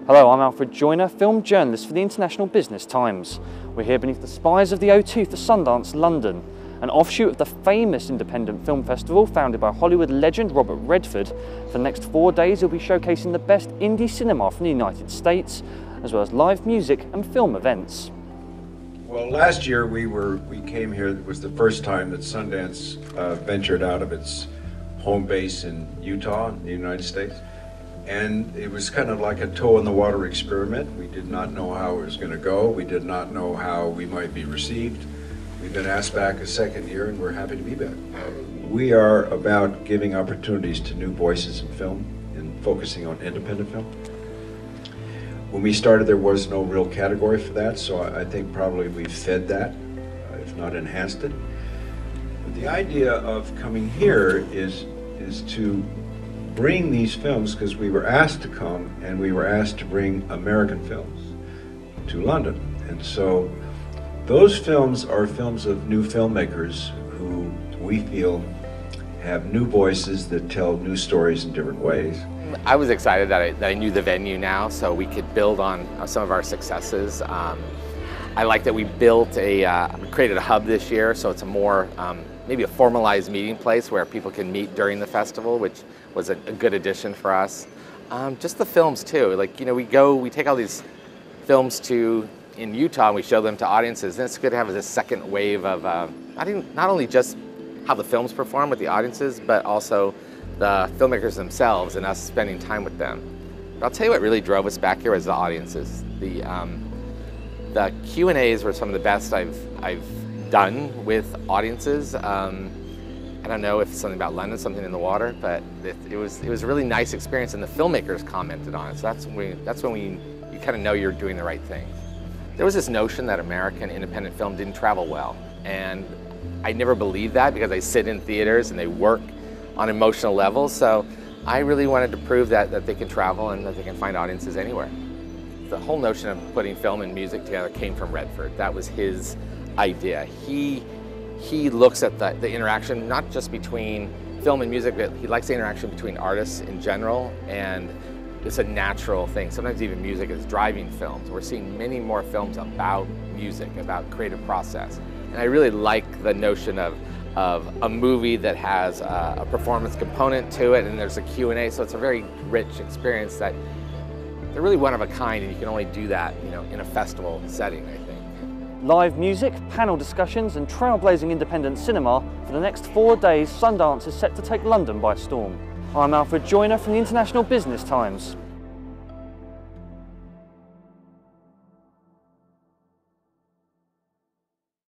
Hello, I'm Alfred Joyner, film journalist for the International Business Times. We're here beneath the spires of the O2 for Sundance London, an offshoot of the famous independent film festival founded by Hollywood legend Robert Redford. For the next 4 days, he'll be showcasing the best indie cinema from the United States, as well as live music and film events. Well, last year we came here. It was the first time that Sundance ventured out of its home base in Utah, in the United States. And it was kind of like a toe in the water experiment. We did not know how it was going to go. We did not know how we might be received. We've been asked back a second year, and we're happy to be back. We are about giving opportunities to new voices in film and focusing on independent film. When we started, there was no real category for that, so I think probably we've fed that, if not enhanced it. But the idea of coming here is to bring these films, because we were asked to come and we were asked to bring American films to London. And so those films are films of new filmmakers who we feel have new voices that tell new stories in different ways. I was excited that I knew the venue now, so we could build on some of our successes. I like that we built we created a hub this year, so it's a more maybe a formalized meeting place where people can meet during the festival, which was a good addition for us. Just the films too, like, you know, we take all these films in Utah and we show them to audiences, and it's good to have this second wave of not only just how the films perform with the audiences, but also the filmmakers themselves and us spending time with them. But I'll tell you what really drove us back here was the audiences. The Q&As were some of the best I've done with audiences. I don't know if it's something about London, something in the water, but it was a really nice experience, and the filmmakers commented on it. So that's when you kind of know you're doing the right thing. There was this notion that American independent film didn't travel well, and I never believed that because I sit in theaters and they work on emotional levels. So I really wanted to prove that they can travel and that they can find audiences anywhere. The whole notion of putting film and music together came from Redford. That was his idea. He looks at the interaction, not just between film and music, but he likes the interaction between artists in general, and it's a natural thing. Sometimes even music is driving films. We're seeing many more films about music, about creative process. And I really like the notion of a movie that has a performance component to it, and there's a Q&A, so it's a very rich experience that they're really one of a kind, and you can only do that, you know, in a festival setting, I think. Live music, panel discussions and trailblazing independent cinema. For the next 4 days, Sundance is set to take London by storm. I'm Alfred Joyner from the International Business Times.